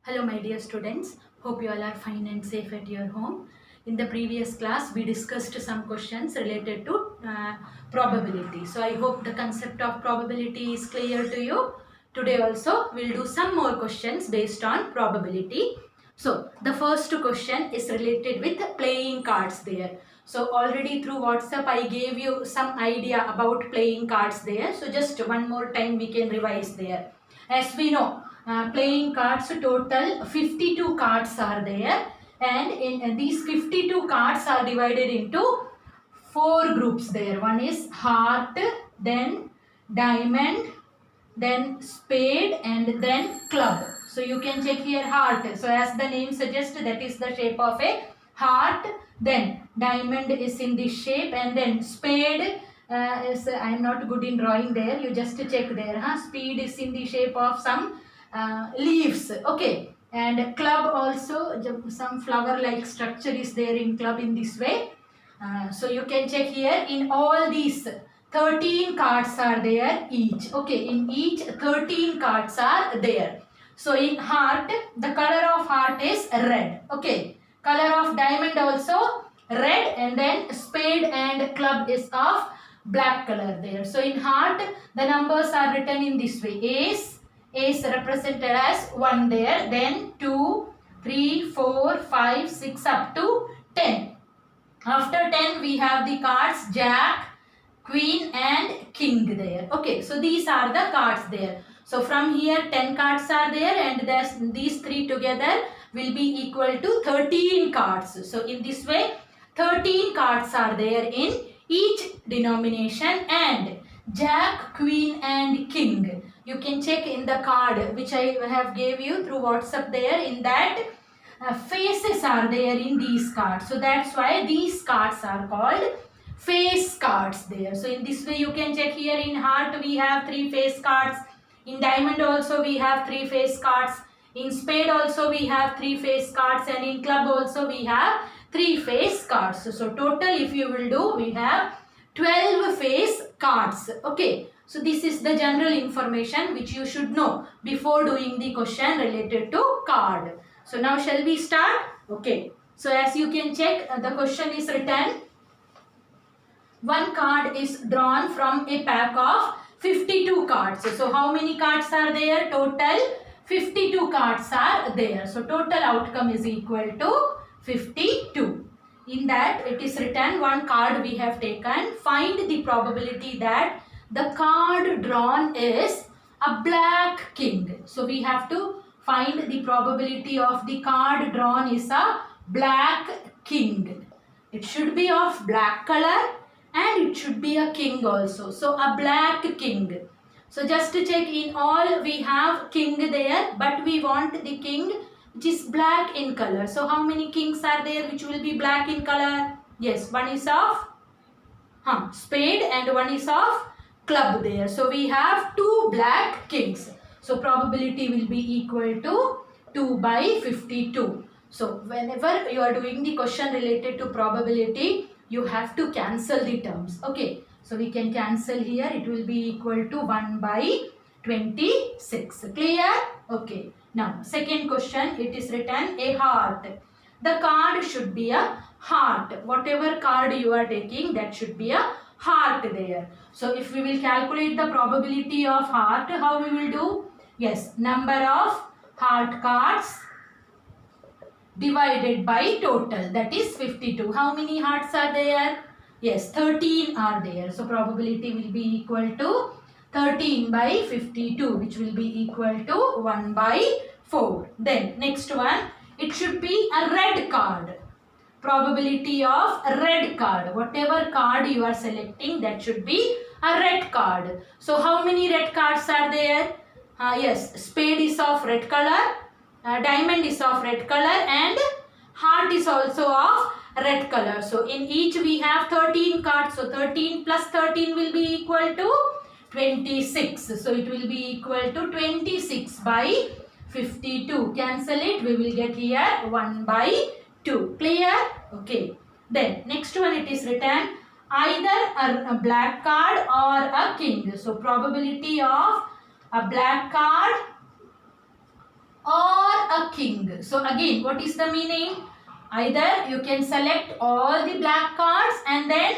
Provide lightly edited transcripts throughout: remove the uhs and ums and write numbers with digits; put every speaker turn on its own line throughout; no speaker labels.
Hello my dear students, hope you all are fine and safe at your home. In the previous class we discussed some questions related to probability. So I hope the concept of probability is clear to you. Today also we'll do some more questions based on probability. So the first question is related with playing cards there. So already through WhatsApp I gave you some idea about playing cards there. So just one more time we can revise there. As we know, playing cards total 52 cards are there, and in these 52 cards are divided into four groups there. One is heart, then diamond, then spade, and then club. So you can check here heart. So as the name suggests, that is the shape of a heart. Then diamond is in this shape, and then spade is, I am not good in drawing there. You just check there. Spade is in the shape of some leaves. Okay. And club also, some flower like structure is there in club in this way. So you can check here in all these 13 cards are there each. Okay, in each 13 cards are there. So in heart, the color of heart is red. Okay, color of diamond also red, and then spade and club is of black color there. So in heart, the numbers are written in this way. Ace represented as 1 there, then 2, 3, 4, 5, 6 up to 10. After 10 we have the cards Jack, Queen and King there. Okay, so these are the cards there. So from here 10 cards are there, and these three together will be equal to 13 cards. So in this way 13 cards are there in each denomination, and Jack, Queen and King. You can check in the card which I have gave you through WhatsApp there. In that faces are there in these cards. So that's why these cards are called face cards there. So in this way you can check here. In heart we have 3 face cards. In diamond also we have 3 face cards. In spade also we have 3 face cards, and in club also we have 3 face cards. So total if you will do, we have 12 face cards. Okay. So this is the general information which you should know before doing the question related to card. So now shall we start? Okay. So as you can check, the question is written. One card is drawn from a pack of 52 cards. So how many cards are there? Total 52 cards are there. So total outcome is equal to 52. In that it is written, one card we have taken. Find the probability that the card drawn is a black king. So we have to find the probability of the card drawn is a black king. It should be of black color, and it should be a king also. So a black king. So just to check, in all we have king there, but we want the king which is black in color. So how many kings are there which will be black in color? Yes, one is of spade and one is of club there. So we have 2 black kings. So probability will be equal to 2 by 52. So whenever you are doing the question related to probability, you have to cancel the terms. Okay. So we can cancel here. It will be equal to 1 by 26. Clear? Okay. Now second question, it is written a heart. The card should be a heart. Whatever card you are taking, that should be a heart there. So if we will calculate the probability of heart, how we will do? Yes, number of heart cards divided by total, that is 52. How many hearts are there? Yes, 13 are there. So probability will be equal to 13 by 52, which will be equal to 1 by 4. Then next one, it should be a red card. Probability of a red card. Whatever card you are selecting, that should be a red card. So how many red cards are there? Yes, spade is of red color, diamond is of red color, and heart is also of red color. So in each we have 13 cards. So 13 plus 13 will be equal to 26. So it will be equal to 26 by 52. Cancel it. We will get here 1 by 2. Clear? Okay. Then next one, it is written either a black card or a king. So probability of a black card or a king. So again, what is the meaning? Either you can select all the black cards and then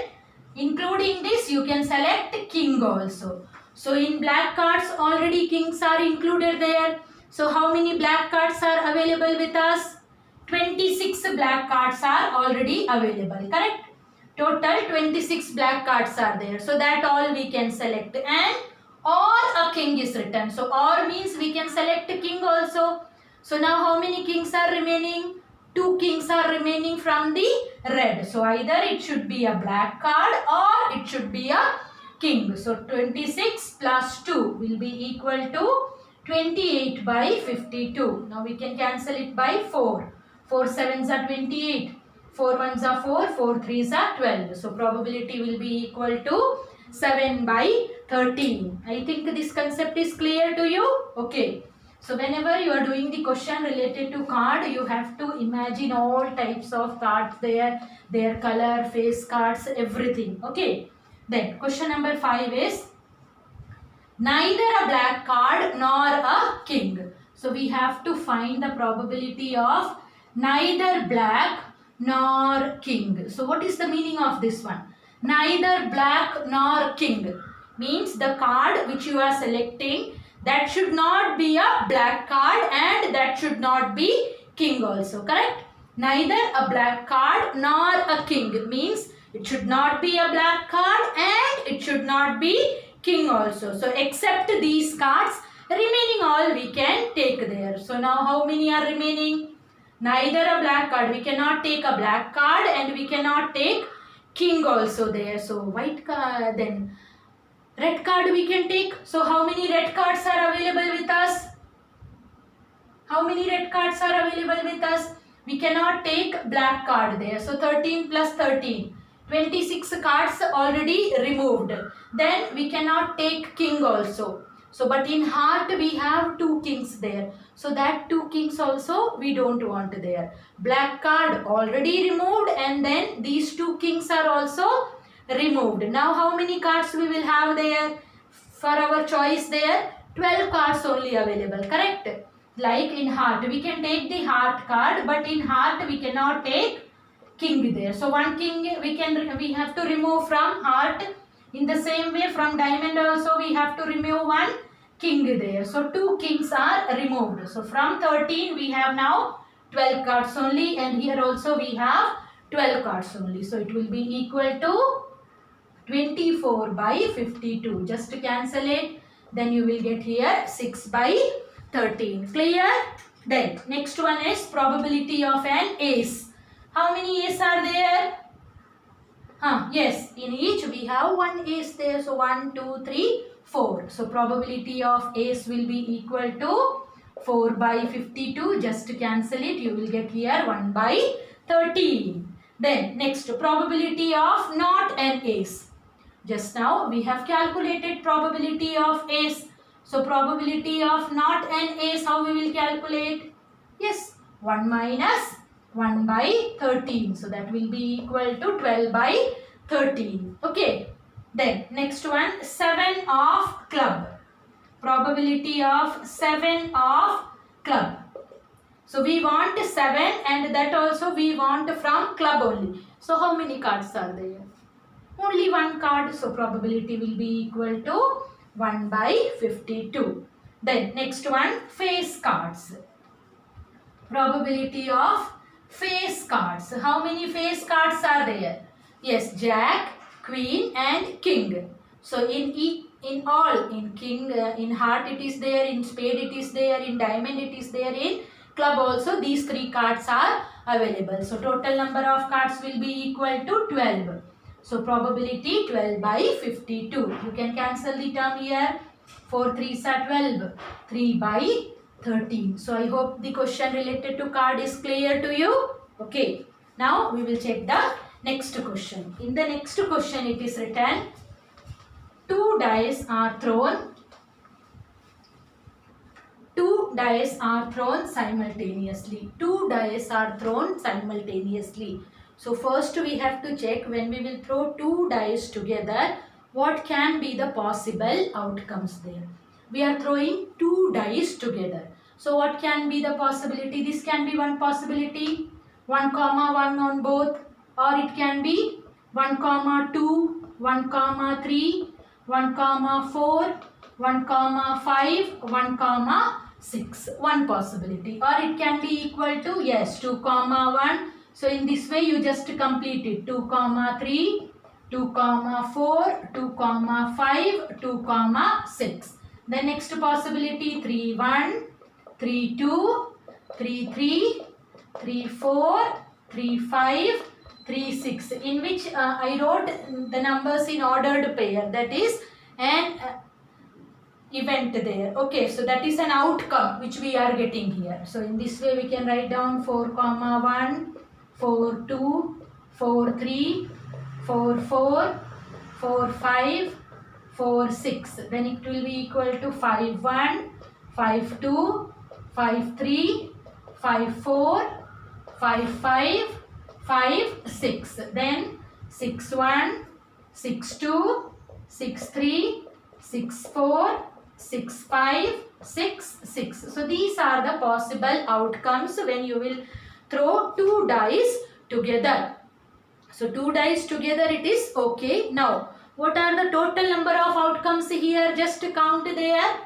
including this you can select king also. So in black cards already kings are included there. So how many black cards are available with us? 26 black cards are already available, correct? Total 26 black cards are there. So that all we can select, and or a king is written. So or means we can select king also. So now how many kings are remaining? 2 kings are remaining from the red. So either it should be a black card or it should be a king. So 26 plus 2 will be equal to 28 by 52. Now we can cancel it by 4. 4 sevens are 28. 4 ones are 4, 4 threes are 12. So probability will be equal to 7 by 13. I think this concept is clear to you. Okay. So whenever you are doing the question related to card, you have to imagine all types of cards there, their color, face cards, everything. Okay. Then question number 5 is neither a black card nor a king. So we have to find the probability of neither black nor king. So what is the meaning of this one? Neither black nor king means the card which you are selecting, that should not be a black card and that should not be king also, correct? Neither a black card nor a king means it should not be a black card and it should not be king also. So except these cards, remaining all we can take there. So now how many are remaining? Neither a black card. We cannot take a black card and we cannot take king also there. So white card, then red card we can take. So how many red cards are available with us? How many red cards are available with us? We cannot take black card there. So 13 plus 13. 26 cards already removed. Then we cannot take king also. So but in heart we have 2 kings there. So that 2 kings also we don't want there. Black card already removed and then these 2 kings are also removed. Now how many cards we will have there? For our choice there, 12 cards only available, correct? Like in heart, we can take the heart card, but in heart we cannot take king there. So one king we have to remove from heart. In the same way from diamond also we have to remove one king there. So 2 kings are removed. So from 13 we have now 12 cards only, and here also we have 12 cards only. So it will be equal to 24 by 52. Just cancel it. Then you will get here 6 by 13. Clear? Then next one is probability of an ace. How many ace are there? Yes, in each we have one ace there. So 1, 2, 3, 4. So probability of ace will be equal to 4 by 52. Just cancel it. You will get here 1 by 13. Then next, probability of not an ace. Just now we have calculated probability of ace. So probability of not an ace, how we will calculate? Yes, 1 minus 1 by 13. So that will be equal to 12 by 13. Okay. Then next one, 7 of club. Probability of 7 of club. So we want 7 and that also we want from club only. So how many cards are there? Only one card. So probability will be equal to 1 by 52. Then next one, face cards. Probability of face cards. How many face cards are there? Yes, jack, queen and king. So in king, in heart it is there, in spade it is there, in diamond it is there, in club also these 3 cards are available. So total number of cards will be equal to 12. So probability 12 by 52. You can cancel the term here. 4 3s are 12. 3 by 13. So I hope the question related to card is clear to you. Okay. Now we will check the next question. In the next question it is written, 2 dice are thrown. 2 dice are thrown simultaneously. 2 dice are thrown simultaneously. So first we have to check, when we will throw 2 dice together, what can be the possible outcomes there. We are throwing 2 dice together. So what can be the possibility? This can be one possibility, 1 comma 1 on both, or it can be 1 comma 2, 1 comma 3, 1 comma 4, 1 comma 5, 1 comma 6. One possibility. Or it can be equal to, yes, 2 comma 1. So in this way you just complete it. 2 comma 3, 2 comma 4, 2 comma 5, 2 comma 6. The next possibility, 3 1, 3 2, 3 3, 3 4, 3 5, 3 6, in which I wrote the numbers in ordered pair. That is an event there. Okay, so that is an outcome which we are getting here. So in this way we can write down 4 comma 1, 4 2, 4 3, 4 4, 4 5, 4 6. Then it will be equal to 5 1, 5 2, 5 3, 5 4, 5 5, 5 6. Then 6 1, 6 2, 6 3, 6 4, 6 5, 6 6. So these are the possible outcomes when you will throw two dice together. So two dice together, it is okay. Now what are the total number of outcomes here? Just count there.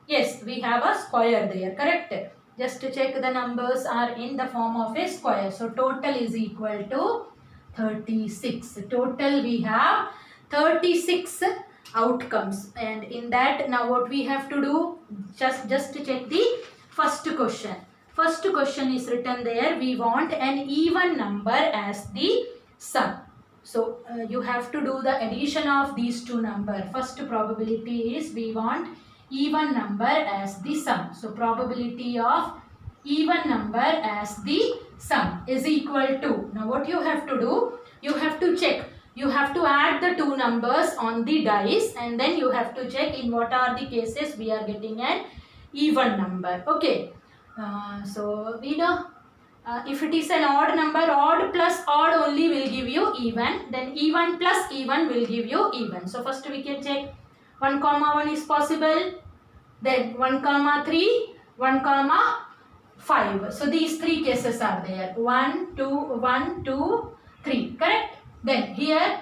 Yes, we have a square there, correct? Just to check, the numbers are in the form of a square. So total is equal to 36. Total we have 36 outcomes, and in that now what we have to do, just to check the first question. First question is written there, we want an even number as the sum. So you have to do the addition of these two numbers. First probability is we want even number as the sum. So probability of even number as the sum is equal to, now what you have to do, you have to check, you have to add the two numbers on the dice, and then you have to check in what are the cases we are getting an even number. Okay, so we know if it is an odd number, odd plus odd only will give you even, then even plus even will give you even. So first we can check 1 comma 1 is possible, then 1 comma 3, 1 comma 5. So these three cases are there, 1 2 1 2 3, correct? Then here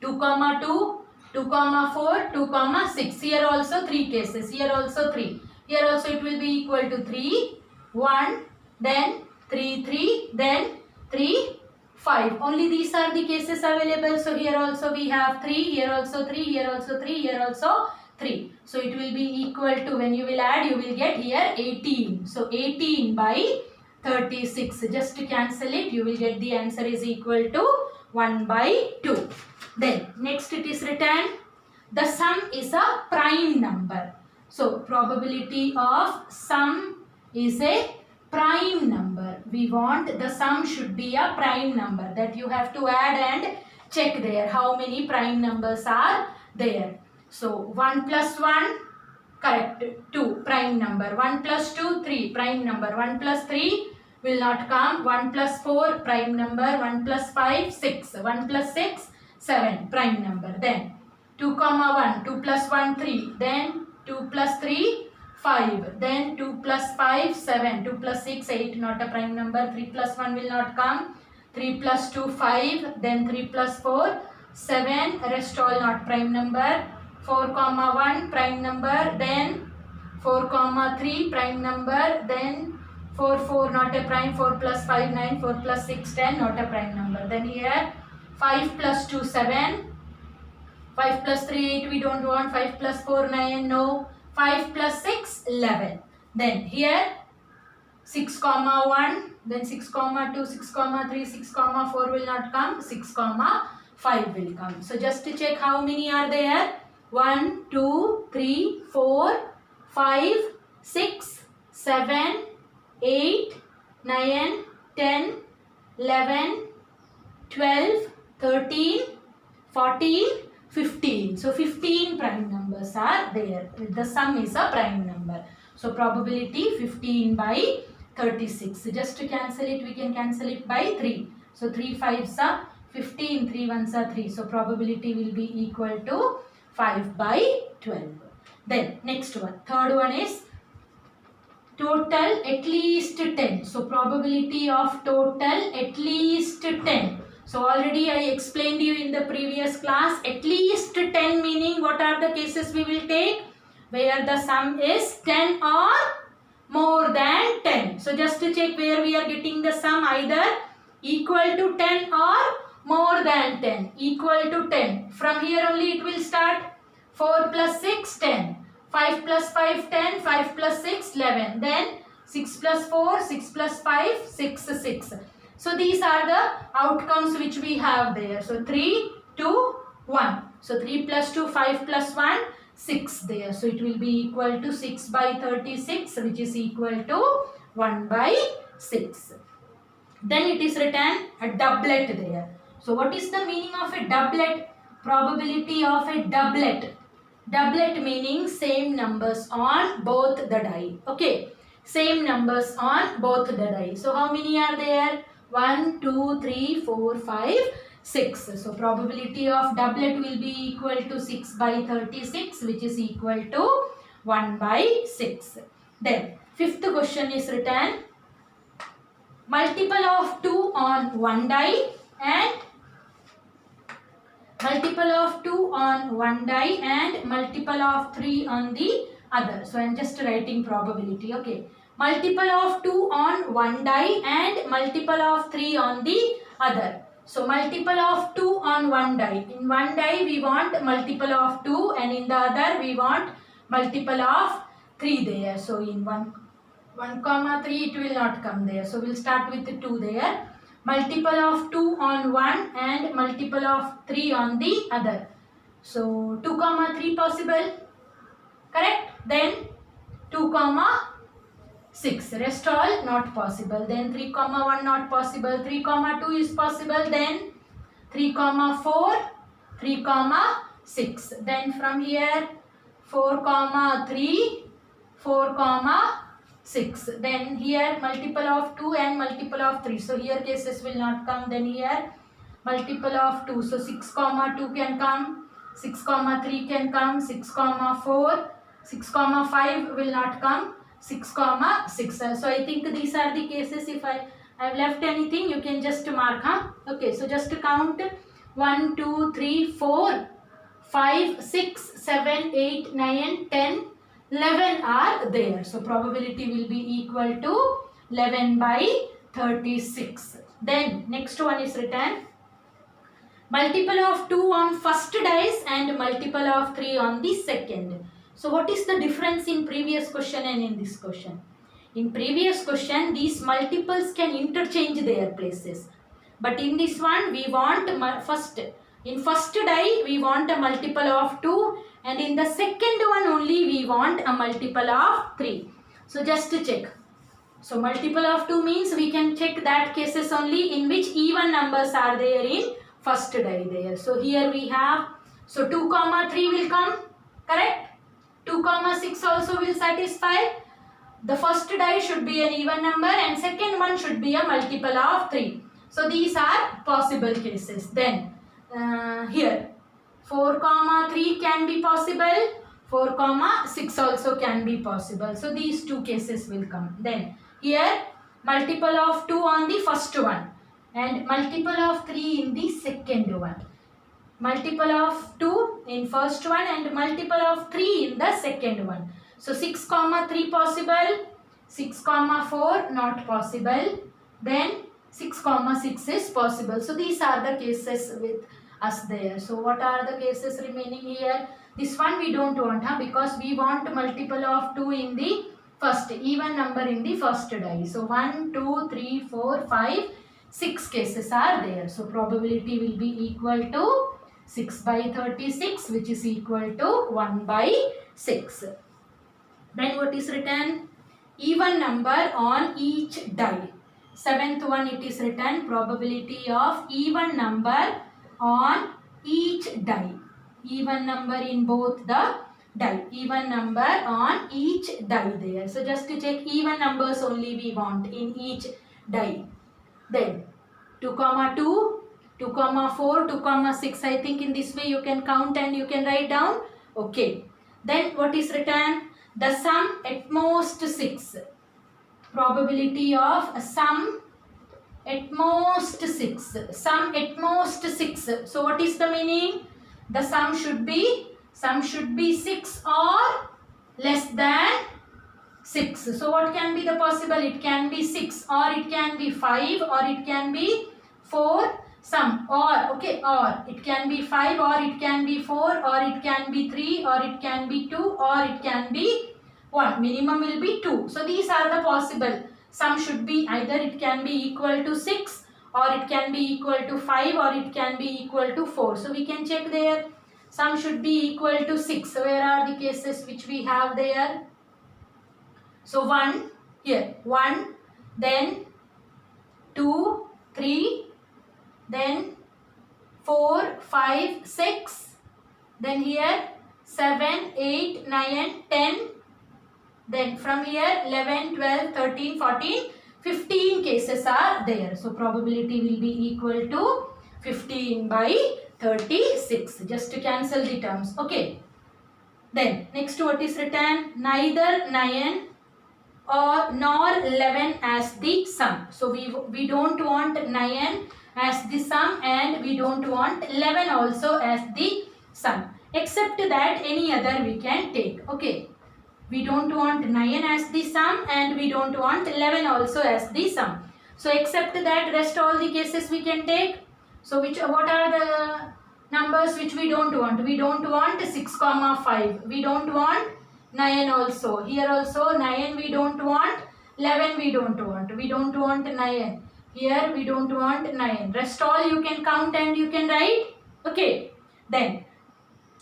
2 comma 2, 2 comma 4, 2 comma 6. Here also 3 cases, here also 3. Here also it will be equal to 3 1, then 3 3, then 3 5. Only these are the cases available. So here also we have 3, here also 3, here also 3, here also 3. So it will be equal to, when you will add, you will get here 18. So 18 by 36. Just to cancel it, you will get the answer is equal to 1 by 2. Then next it is written, the sum is a prime number. So probability of sum is a prime number. We want the sum should be a prime number, that you have to add and check there how many prime numbers are there. So 1 plus 1, correct, 2 prime number, 1 plus 2 3 prime number, 1 plus 3 will not come, 1 plus 4 prime number, 1 plus 5 6, 1 plus 6 7 prime number. Then 2 comma 1, 2 plus 1 3, then 2 plus 3 5, then 2 plus 5 7, 2 plus 6 8, not a prime number, 3 plus 1 will not come, 3 plus 2 5, then 3 plus 4 7, rest all not prime number, 4 comma 1 prime number, then 4 comma 3 prime number, then 4 4 not a prime, 4 plus 5 9, 4 plus 6 10, not a prime number. Then here 5 plus 2 7, 5 plus 3 8 we don't want, 5 plus 4 9 no, 5 plus 6 11. Then here 6 comma 1, then 6 comma 2, 6 comma 3, 6 comma 4 will not come, 6 comma 5 will come. So just to check how many are there, 1 2 3 4 5 6 7 8 9 10 11 12 13 14 15. So 15 prime numbers are there. The sum is a prime number. So probability 15 by 36. Just to cancel it, we can cancel it by 3. So 3 5s are 15, 3 1s are 3. So probability will be equal to 5 by 12. Then next one, third one is total at least 10. So probability of total at least 10. So already I explained you in the previous class, at least 10 meaning what are the cases we will take? Where the sum is 10 or more than 10. So just to check where we are getting the sum, either equal to 10 or more than 10. Equal to 10. From here only it will start. 4 plus 6, 10. 5 plus 5, 10. 5 plus 6, 11. Then 6 plus 4, 6 plus 5, 6, 6. So these are the outcomes which we have there. So 3, 2, 1. So 3 plus 2, 5 plus 1, 6 there. So it will be equal to 6 by 36, which is equal to 1 by 6. Then it is written a doublet there. So what is the meaning of a doublet? Probability of a doublet. Doublet meaning same numbers on both the die. Okay. Same numbers on both the die. So how many are there? 1, 2, 3, 4, 5, 6. So probability of doublet will be equal to 6 by 36, which is equal to 1 by 6. Then fifth question is written, multiple of 2 on one die and multiple of 2 on one die and multiple of 3 on the other. So I am just writing probability. Okay. Multiple of 2 on one die and multiple of 3 on the other. So multiple of 2 on one die. In one die we want multiple of 2 and in the other we want multiple of 3 there. So in 1, 3 it will not come there. So we'll start with 2 there. Multiple of 2 on one and multiple of 3 on the other. So 2, 3 possible. Correct? Then 2, 6. Rest all not possible. Then 3, 1 not possible. 3, 2 is possible. Then 3, 4, 3, 6. Then from here 4, 3, 4, 6. Then here multiple of 2 and multiple of 3. So here cases will not come. Then here multiple of 2. So 6, 2 can come. 6, 3 can come. 6, 4. 6, 5 will not come. 6, 6. So I think these are the cases. If I have left anything, you can just mark. Okay, so just count 1, 2, 3, 4, 5, 6, 7, 8, 9, 10, 11 are there. So probability will be equal to 11 by 36. Then next one is written, multiple of 2 on first dice and multiple of 3 on the second. So what is the difference in previous question and in this question? In previous question, these multiples can interchange their places. But in this one, we want first. In first die, we want a multiple of 2. And in the second one only, we want a multiple of 3. So just to check. So multiple of 2 means we can check that cases only in which even numbers are there in first die there. So here we have, so 2, 3 will come. Correct? 2, 6 also will satisfy. The first die should be an even number and second one should be a multiple of 3. So these are possible cases. Then here 4, 3 can be possible. 4, 6 also can be possible. So these two cases will come. Then here multiple of 2 on the first one and multiple of 3 in the second one. Multiple of 2 in first one and multiple of 3 in the second one. So 6, 3 possible, 6, 4 not possible, then 6, 6 is possible. So these are the cases with us there. So what are the cases remaining here? This one we don't want, because we want multiple of 2 in the first, even number in the first die. So 1, 2, 3, 4, 5, 6 cases are there. So probability will be equal to 6 by 36, which is equal to 1 by 6. Then what is written? Even number on each die. Seventh one it is written, probability of even number on each die. Even number in both the die. Even number on each die there. So just to check, even numbers only we want in each die. Then 2, 2, 2, 4, 2, 6. I think in this way you can count and you can write down. Okay. Then what is written? The sum at most 6. Probability of sum at most 6. Sum at most 6. So what is the meaning? The sum should be 6 or less than 6. So what can be the possible? It can be 6 or it can be 5 or it can be 4. Sum or it can be 5 or it can be 4 or it can be 3 or it can be 2 or it can be 1. Minimum will be 2. So these are the possible. Sum should be either it can be equal to 6 or it can be equal to 5 or it can be equal to 4. So we can check there. Sum should be equal to 6. So where are the cases which we have there? So 1 here, 1, then 2, 3, then 4, 5, 6, then here 7, 8, 9, 10, then from here 11, 12, 13, 14, 15 cases are there. So probability will be equal to 15 by 36. Just to cancel the terms. Okay. Then next what is written? Neither 9 or nor 11 as the sum. So we don't want 9 as the sum and we don't want 11 also as the sum. Except that any other we can take. Okay. We don't want 9 as the sum and we don't want 11 also as the sum. So except that rest all the cases we can take. So what are the numbers which we don't want? We don't want 6, 5. We don't want 9 also. Here also 9 we don't want. 11 we don't want. We don't want 9. Here we don't want 9. Rest all you can count and you can write. Okay. Then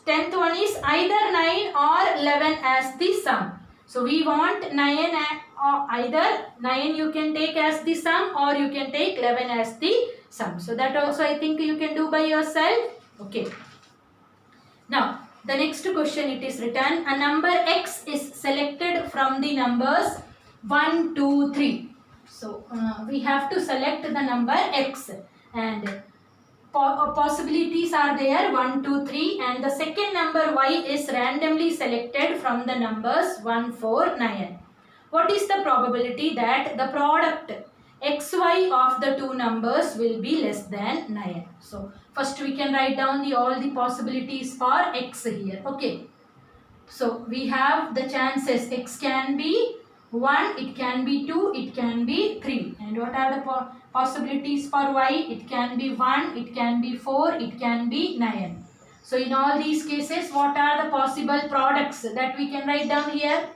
10th one is either 9 or 11 as the sum. So we want 9 or either 9 you can take as the sum or you can take 11 as the sum. So that also I think you can do by yourself. Okay. Now the next question it is written, a number x is selected from the numbers 1, 2, 3. So we have to select the number x and possibilities are there 1, 2, 3 and the second number y is randomly selected from the numbers 1, 4, 9. What is the probability that the product xy of the two numbers will be less than 9? So first we can write down all the possibilities for x here. Okay. So we have the chances x can be 1, it can be 2, it can be 3. And what are the possibilities for y? It can be 1, it can be 4, it can be 9. So in all these cases, what are the possible products that we can write down here?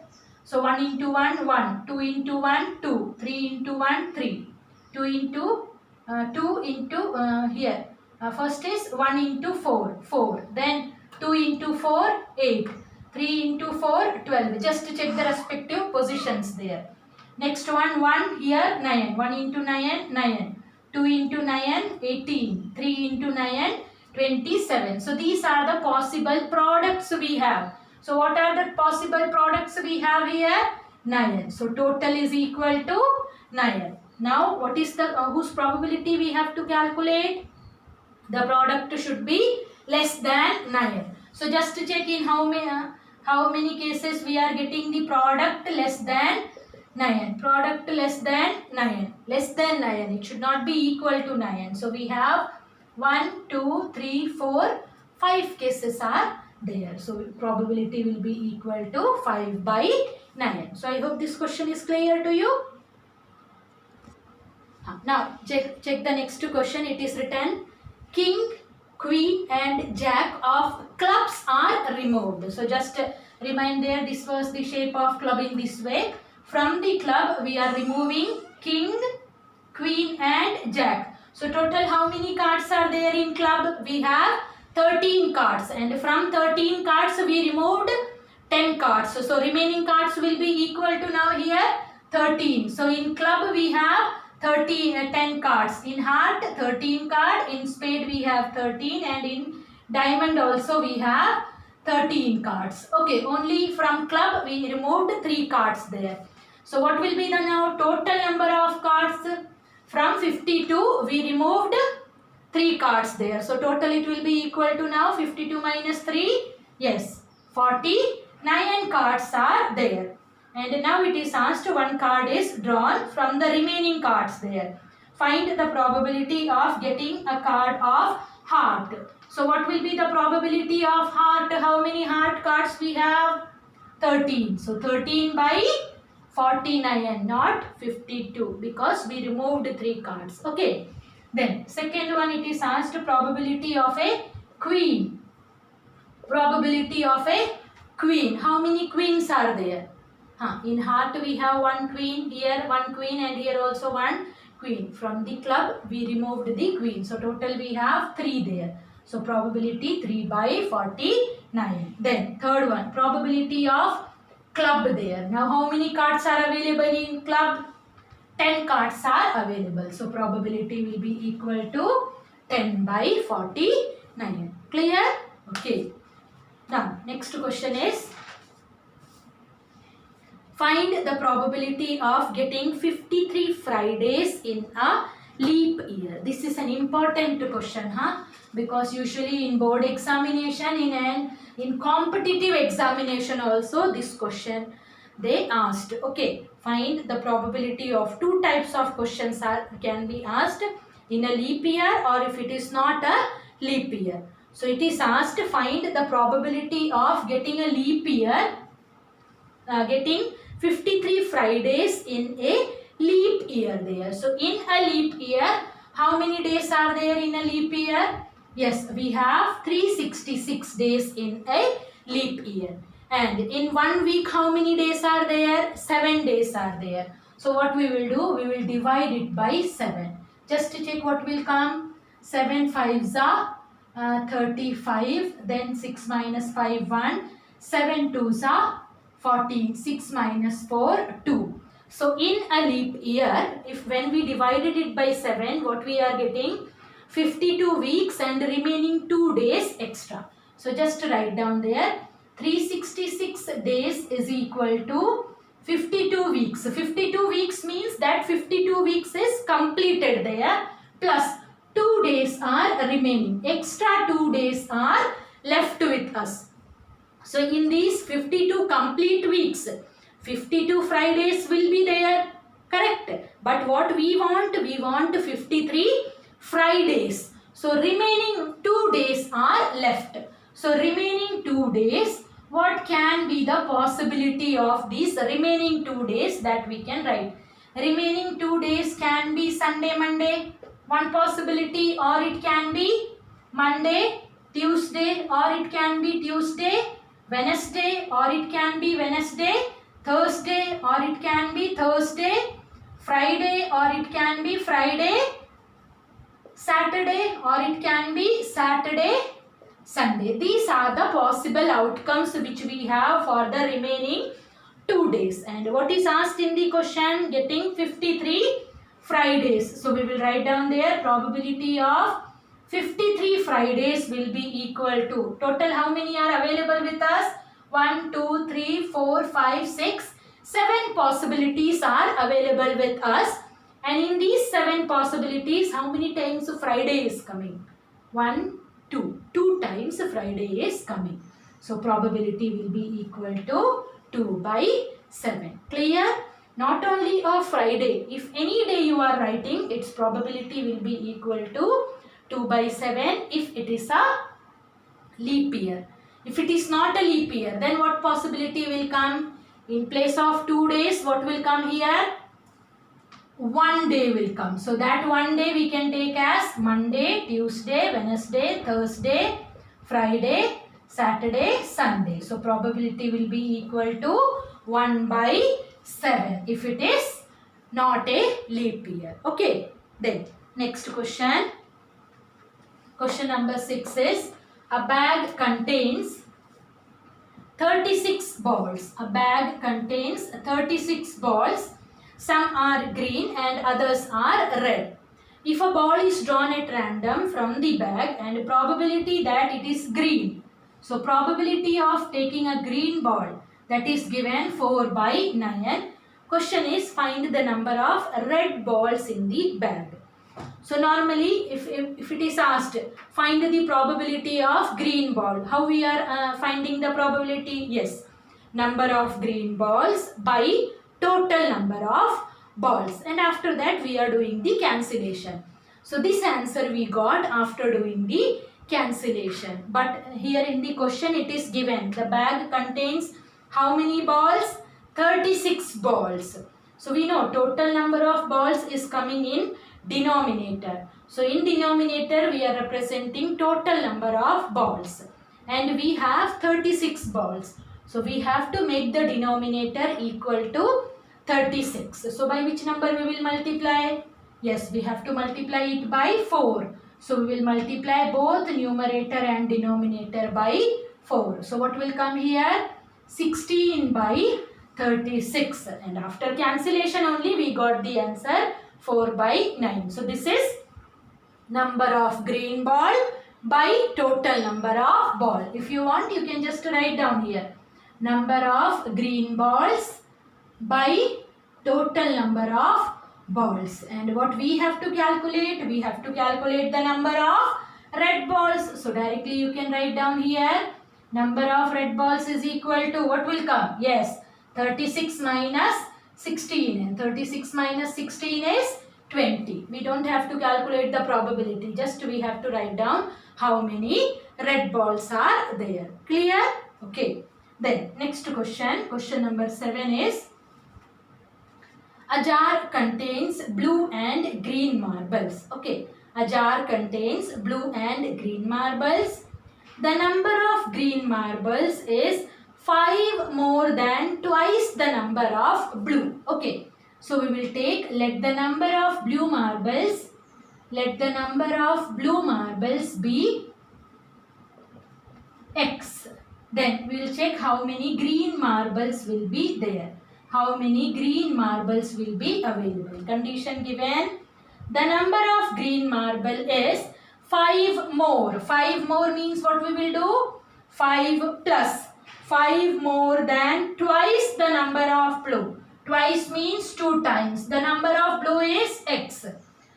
So 1 into 1, 1, 2 into 1, 2, 3 into 1, 3, 2 into here. First is 1 into 4, 4, then 2 into 4, 8. 3 into 4, 12. Just to check the respective positions there. Next one, 1 here, 9. 1 into 9, 9. 2 into 9, 18. 3 into 9, 27. So these are the possible products we have. So what are the possible products we have here? 9. So total is equal to 9. Now what is the whose probability we have to calculate? The product should be less than 9. So just to check in how many cases we are getting the product less than 9. Product less than 9. Less than 9. It should not be equal to 9. So we have 1, 2, 3, 4, 5 cases are there. So probability will be equal to 5 by 9. So I hope this question is clear to you. Now check the next question. It is written, king, queen and jack of clubs are removed. So just remind there, this was the shape of club in this way. From the club we are removing king, queen and jack. So total how many cards are there in club? We have 13 cards and from 13 cards we removed 10 cards. So remaining cards will be equal to now here 13. So in club we have 10 cards. In heart 13 card, in spade we have 13 and in diamond also we have 13 cards. Okay, only from club we removed 3 cards there. So what will be the now total number of cards? From 52 we removed 3 cards there. So total it will be equal to now 52 minus 3. Yes, 49 cards are there. And now it is asked one card is drawn from the remaining cards there. Find the probability of getting a card of heart. So what will be the probability of heart? How many heart cards we have? 13. So 13 by 49, not 52, because we removed 3 cards. Okay. Then second one, it is asked probability of a queen. Probability of a queen. How many queens are there? In heart we have one queen, here one queen, and here also one queen. From the club we removed the queen. So total we have 3 there. So probability 3 by 49. Then third one, probability of club there. Now how many cards are available in club? 10 cards are available. So probability will be equal to 10 by 49. Clear? Okay. Now next question is, find the probability of getting 53 Fridays in a leap year. This is an important question, because usually in board examination, in competitive examination also, this question they asked. Okay, find the probability of 2 types of questions can be asked in a leap year, or if it is not a leap year. So it is asked, find the probability of getting a leap year, getting 53 Fridays in a leap year there. So in a leap year, how many days are there in a leap year? Yes, we have 366 days in a leap year. And in 1 week, how many days are there? 7 days are there. So what we will do? We will divide it by 7. Just to check what will come. 7 5s are 35. Then 6 minus 5, 1. 7 2s are 14. 6 minus 4, 2. So in a leap year, if when we divided it by 7, what we are getting? 52 weeks and remaining 2 days extra. So just write down there. 366 days is equal to 52 weeks. 52 weeks means that 52 weeks is completed there, plus 2 days are remaining. Extra 2 days are left with us. So in these 52 complete weeks, 52 Fridays will be there, correct? But what we want 53 Fridays. So remaining 2 days are left. So remaining 2 days, what can be the possibility of these remaining 2 days that we can write? Remaining 2 days can be Sunday, Monday, one possibility, or it can be Monday, Tuesday, or it can be Tuesday, Wednesday, or it can be Wednesday, Thursday, or it can be Thursday, Friday, or it can be Friday, Saturday, or it can be Saturday, Sunday. These are the possible outcomes which we have for the remaining 2 days. And what is asked in the question? Getting 53 Fridays. So we will write down there, probability of 53 Fridays will be equal to, total how many are available with us? 1, 2, 3, 4, 5, 6, 7 possibilities are available with us. And in these 7 possibilities, how many times Friday is coming? 1, 2. 2 times Friday is coming. So probability will be equal to 2 by 7. Clear? Not only of Friday. If any day you are writing, its probability will be equal to 2 by 7 if it is a leap year. If it is not a leap year, then what possibility will come? In place of 2 days, what will come here? 1 day will come. So that 1 day we can take as Monday, Tuesday, Wednesday, Thursday, Friday, Saturday, Sunday. So probability will be equal to 1 by 7 if it is not a leap year. Okay. Then next question. Question number 6 is, a bag contains 36 balls. A bag contains 36 balls. Some are green and others are red. If a ball is drawn at random from the bag and probability that it is green. So probability of taking a green ball, that is given 4 by 9. Question is, find the number of red balls in the bag. So normally if it is asked, find the probability of green ball. How we are finding the probability? Yes. number of green balls by total number of balls, and after that we are doing the cancellation. So this answer we got after doing the cancellation. But here in the question it is given the bag contains how many balls? 36 balls. So we know total number of balls is coming in denominator. So in denominator we are representing total number of balls, and we have 36 balls. So we have to make the denominator equal to 36. So by which number we will multiply? Yes, we have to multiply it by 4. So we will multiply both numerator and denominator by 4. So what will come here? 16 by 36. And after cancellation only we got the answer 4 by 9. So this is number of green ball by total number of ball. If you want, you can just write down here. Number of green balls by total number of balls. And what we have to calculate? We have to calculate the number of red balls. So directly you can write down here. Number of red balls is equal to, what will come? Yes, 36 minus 16. And 36 minus 16 is 20. We don't have to calculate the probability. Just we have to write down how many red balls are there. Clear? Okay. Then next question. Question number 7 is, a jar contains blue and green marbles. Okay. A jar contains blue and green marbles. The number of green marbles is 5 more than twice the number of blue. Okay. So we will take, let the number of blue marbles be X. Then we will check how many green marbles will be there. How many green marbles will be available. Condition given. The number of green marble is 5 more. 5 more means what we will do? 5 plus. 5 more than twice the number of blue. Twice means 2 times. The number of blue is X.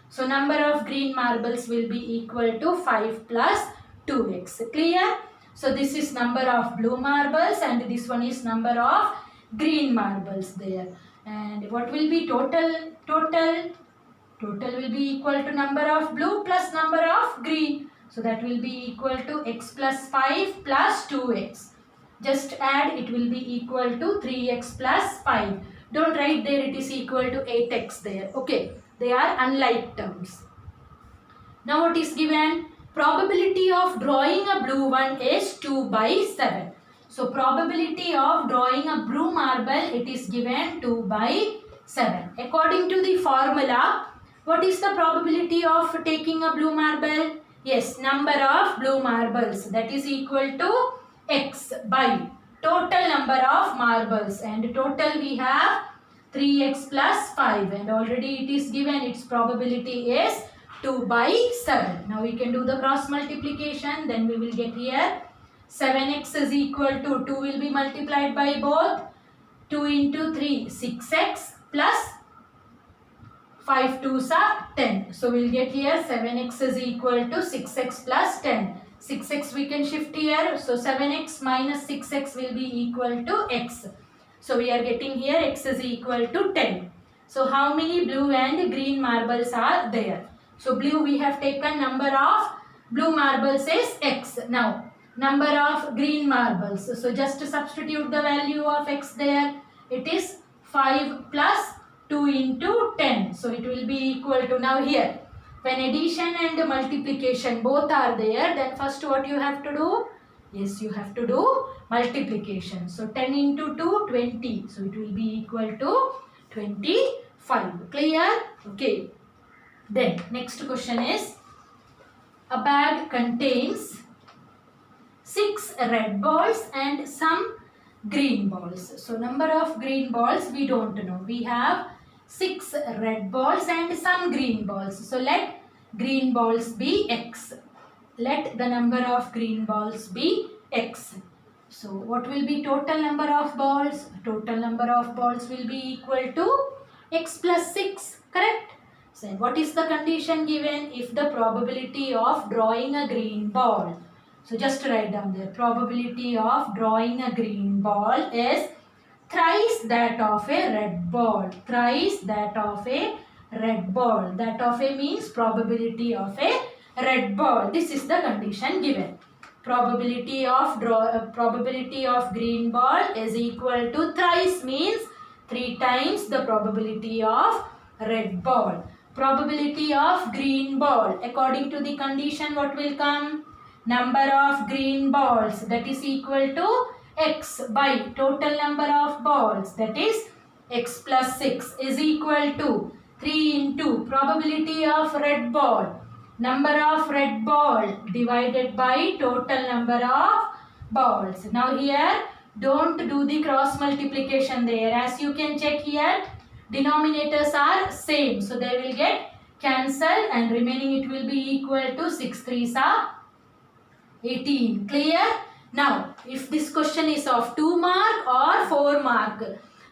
So number of green marbles will be equal to 5 plus 2x. Clear? So this is number of blue marbles and this one is number of green marbles there. And what will be total? Total will be equal to number of blue plus number of green. So that will be equal to x plus 5 plus 2x. Just add, it will be equal to 3x plus 5. Don't write there it is equal to 8x there. Okay, they are unlike terms. Now what is given? Probability of drawing a blue one is 2 by 7. So probability of drawing a blue marble, it is given 2 by 7. According to the formula, what is the probability of taking a blue marble? Yes, number of blue marbles, that is equal to x by total number of marbles, and total we have 3x plus 5, and already it is given its probability is 2 by 7. Now we can do the cross multiplication, then we will get here 7x is equal to 2 will be multiplied by both. 2 into 3, 6x plus 5 2s are 10. So we will get here 7x is equal to 6x plus 10. 6x we can shift here. So 7x minus 6x will be equal to x. So we are getting here x is equal to 10. So how many blue and green marbles are there? So blue we have taken number of blue marbles is x. Now number of green marbles. So just substitute the value of x there. It is 5 plus 2 into 10. So it will be equal to, now here when addition and multiplication both are there, then first what you have to do? Yes, you have to do multiplication. So 10 into 2, 20. So it will be equal to 25. Clear? Okay. Then next question is, a bag contains 6 red balls and some green balls. So number of green balls we don't know. We have 6 red balls and some green balls. So let green balls be x. Let the number of green balls be x. So what will be total number of balls? Total number of balls will be equal to x plus 6. Correct? So what is the condition given? If the probability of drawing a green ball. So just write down there. Probability of drawing a green ball is thrice that of a red ball. Thrice that of a red ball. That of a means probability of a red ball. This is the condition given. Probability of green ball is equal to thrice means 3 times the probability of red ball. Probability of green ball. According to the condition, what will come? Number of green balls, that is equal to x by total number of balls, that is x plus 6 is equal to 3 into probability of red ball. Number of red ball divided by total number of balls. Now here don't do the cross multiplication there. As you can check here, denominators are same. So they will get cancelled and remaining it will be equal to 6 3s are 18. Clear? Now if this question is of 2 mark or 4 mark,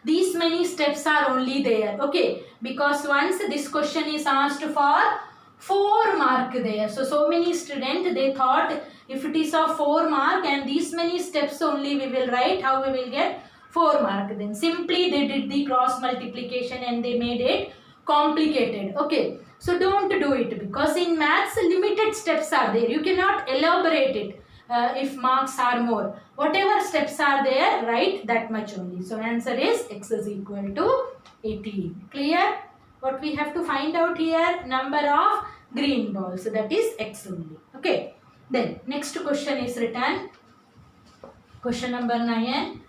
these many steps are only there. Okay, because once this question is asked for 4 mark there. So many students, they thought if it is of 4 mark and these many steps only we will write, how we will get 4 mark. Then simply they did the cross multiplication and they made it complicated. Okay, so don't do it, because in maths limited steps are there. You cannot elaborate it if marks are more. Whatever steps are there, write that much only. So answer is x is equal to 18. Clear? What we have to find out here, number of green balls, that is x only. Okay, then next question is written, question number 9.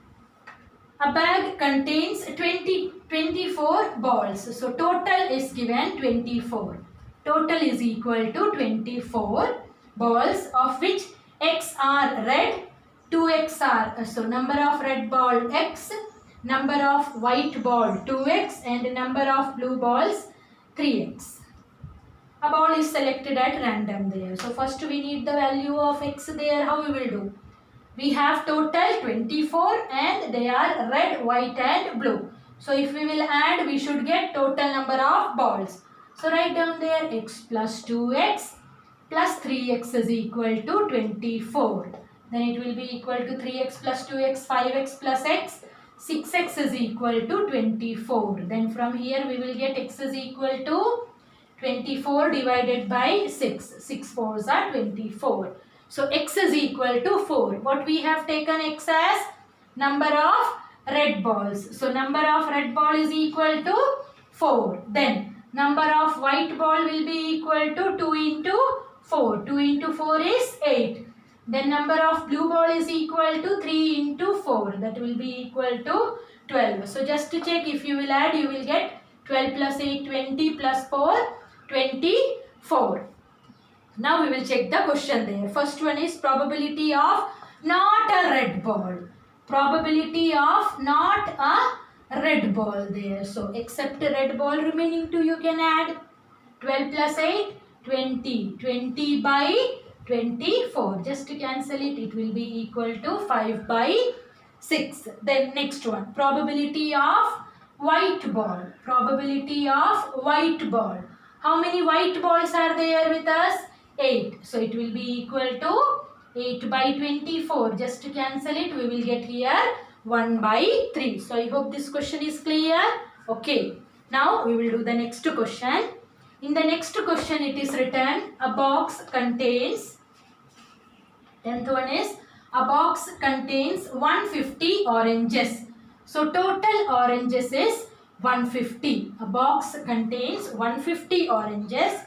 A bag contains 24 balls. So total is given 24. Total is equal to 24 balls, of which x are red, 2x are, so number of red ball x, number of white ball 2x, and number of blue balls 3x. A ball is selected at random there. So first we need the value of x there. How we will do? We have total 24 and they are red, white and blue. So if we will add, we should get total number of balls. So write down there x plus 2x plus 3x is equal to 24. Then it will be equal to 3x plus 2x, 5x plus x, 6x is equal to 24. Then from here we will get x is equal to 24 divided by 6. 6 4s are 24. So x is equal to 4. What we have taken x as? Number of red balls. So number of red ball is equal to 4. Then number of white ball will be equal to 2 into 4. 2 into 4 is 8. Then number of blue ball is equal to 3 into 4. That will be equal to 12. So just to check, if you will add, you will get 12 plus 8, 20 plus 4, 24. Now we will check the question there. First one is probability of not a red ball. Probability of not a red ball there. So except red ball, remaining 2 you can add. 12 plus 8, 20. 20 by 24. Just to cancel it, it will be equal to 5 by 6. Then next one. Probability of white ball. Probability of white ball. How many white balls are there with us? 8. So it will be equal to 8 by 24. Just to cancel it, we will get here 1 by 3. So I hope this question is clear. Okay. Now we will do the next question. In the next question it is written, a box contains, 10th one is, a box contains 150 oranges. So total oranges is 150. A box contains 150 oranges.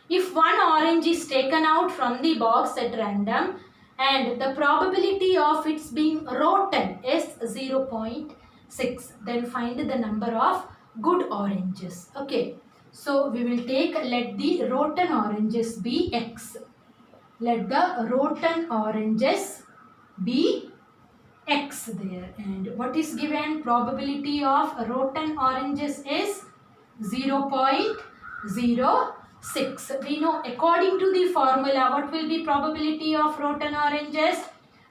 If one orange is taken out from the box at random and the probability of its being rotten is 0.6, then find the number of good oranges. Okay, so we will take, let the rotten oranges be x. Let the rotten oranges be x there. And what is given? Probability of rotten oranges is 0.06. We know according to the formula, what will be probability of rotten oranges?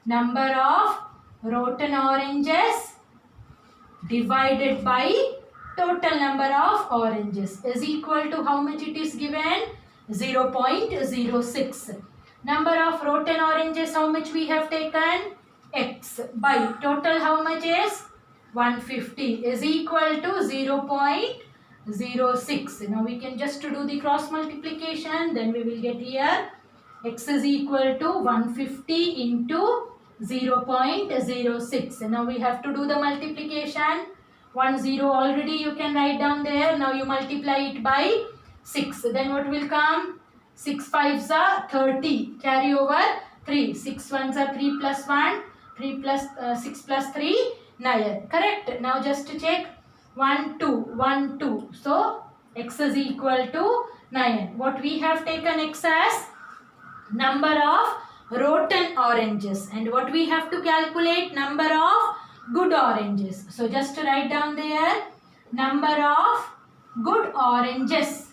Number of rotten oranges divided by total number of oranges is equal to how much it is given? 0.06. Number of rotten oranges, how much we have taken? X by total how much is? 150 is equal to 0.06. Now we can just do the cross multiplication. Then we will get here x is equal to 150 into 0.06. Now we have to do the multiplication. 10 already you can write down there. Now you multiply it by 6. Then what will come? 6 5s are 30. Carry over 3. 6 1s are 3 plus 1. 3 plus 6 plus 3, 9. Correct? Now just to check. 1 2 1 2. So x is equal to 9. What we have taken x as? Number of rotten oranges. And what we have to calculate? Number of good oranges. So just write down there. Number of good oranges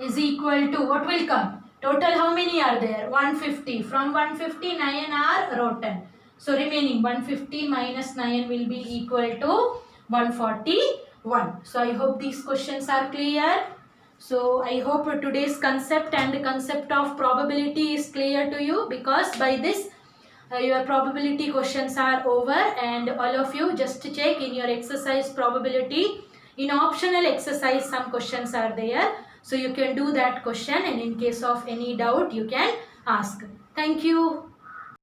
is equal to, what will come? Total how many are there? 150. From 150, 9 are rotten. So remaining 150 minus 9 will be equal to 141. So I hope these questions are clear. So I hope today's concept and the concept of probability is clear to you, because by this your probability questions are over, and all of you just check in your exercise probability. In optional exercise some questions are there. So you can do that question, and in case of any doubt you can ask. Thank you.